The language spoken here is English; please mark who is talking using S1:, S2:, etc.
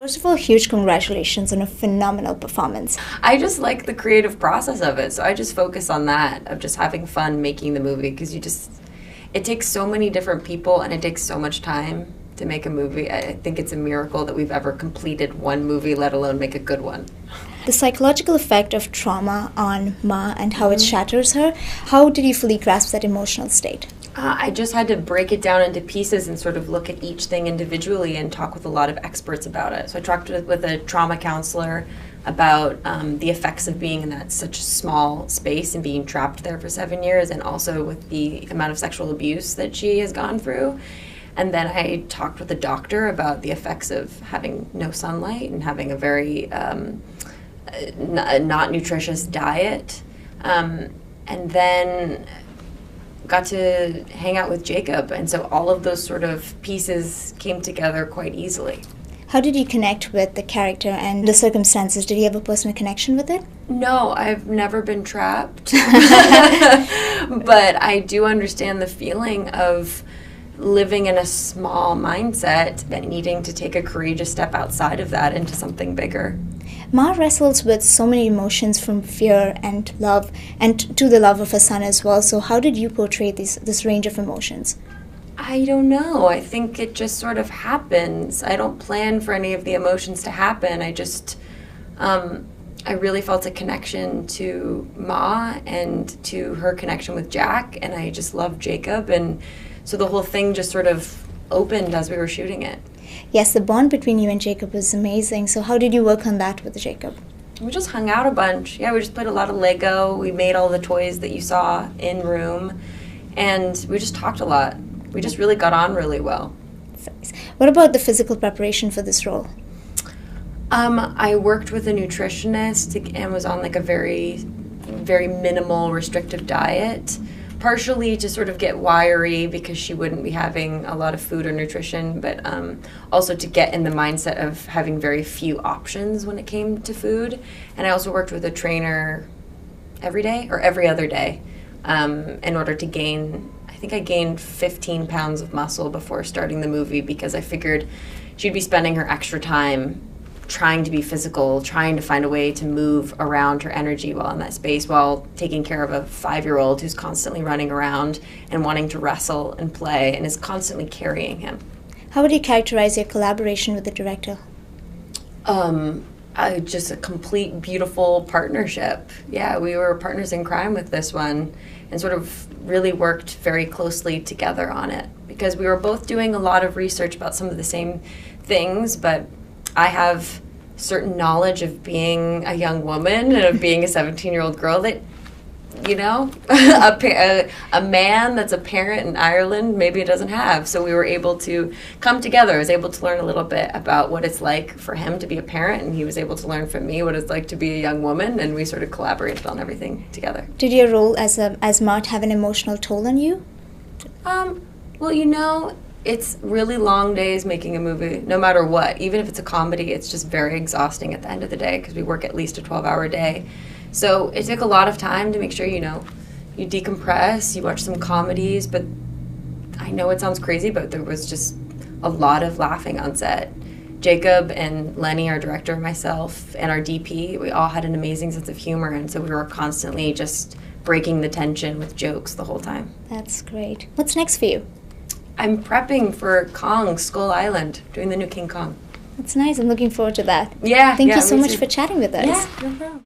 S1: First of all, huge congratulations on a phenomenal performance.
S2: I just like the creative process of it, so I just focus on that, of just having fun making the movie, because it takes so many different people and it takes so much time to make a movie. I think it's a miracle that we've ever completed one movie, let alone make a good one.
S1: The psychological effect of trauma on Ma and how it shatters her, how did you fully grasp that emotional state?
S2: I just had to break it down into pieces and sort of look at each thing individually and talk with a lot of experts about it. So I talked with a trauma counselor about the effects of being in that such small space and being trapped there for 7 years, and also with the amount of sexual abuse that she has gone through. And then I talked with a doctor about the effects of having no sunlight and having a very not nutritious diet. And then got to hang out with Jacob, and so all of those sort of pieces came together quite easily.
S1: How did you connect with the character and the circumstances? Did you have a personal connection with it?
S2: No, I've never been trapped. But I do understand the feeling of living in a small mindset and needing to take a courageous step outside of that into something bigger.
S1: Ma wrestles with so many emotions, from fear and love, and to the love of her son as well. So how did you portray this range of emotions?
S2: I don't know. I think it just sort of happens. I don't plan for any of the emotions to happen. I really felt a connection to Ma and to her connection with Jack, and I just loved Jacob, and so the whole thing just sort of opened as we were shooting it.
S1: Yes, the bond between you and Jacob was amazing. So how did you work on that with Jacob?
S2: We just hung out a bunch. Yeah, we just played a lot of Lego. We made all the toys that you saw in room, and we just talked a lot. We just really got on really well.
S1: What about the physical preparation for this role?
S2: I worked with a nutritionist and was on like a very, very minimal restrictive diet, partially to sort of get wiry because she wouldn't be having a lot of food or nutrition, but also to get in the mindset of having very few options when it came to food. And I also worked with a trainer every day or every other day in order to gain, I think I gained 15 pounds of muscle before starting the movie, because I figured she'd be spending her extra time trying to be physical, trying to find a way to move around her energy while in that space, while taking care of a 5-year-old who's constantly running around and wanting to wrestle and play and is constantly carrying him.
S1: How would you characterize your collaboration with the director?
S2: Just a complete, beautiful partnership. Yeah, we were partners in crime with this one and sort of really worked very closely together on it, because we were both doing a lot of research about some of the same things, but I have certain knowledge of being a young woman and of being a 17-year-old girl that, you know, a man that's a parent in Ireland maybe doesn't have. So we were able to come together. I was able to learn a little bit about what it's like for him to be a parent, and he was able to learn from me what it's like to be a young woman, and we sort of collaborated on everything together.
S1: Did your role as Mart have an emotional toll on you?
S2: Well, you know, it's really long days making a movie, no matter what. Even if it's a comedy, it's just very exhausting at the end of the day, because we work at least a 12-hour day. So it took a lot of time to make sure, you know, you decompress, you watch some comedies, but I know it sounds crazy, but there was just a lot of laughing on set. Jacob and Lenny, our director, myself, and our DP, we all had an amazing sense of humor, and so we were constantly just breaking the tension with jokes the whole time.
S1: That's great. What's next for you?
S2: I'm prepping for Kong, Skull Island, doing the new King Kong.
S1: That's nice. I'm looking forward to that.
S2: Yeah.
S1: Thank you so
S2: me
S1: much
S2: too.
S1: for chatting with us.
S2: Yeah, no problem.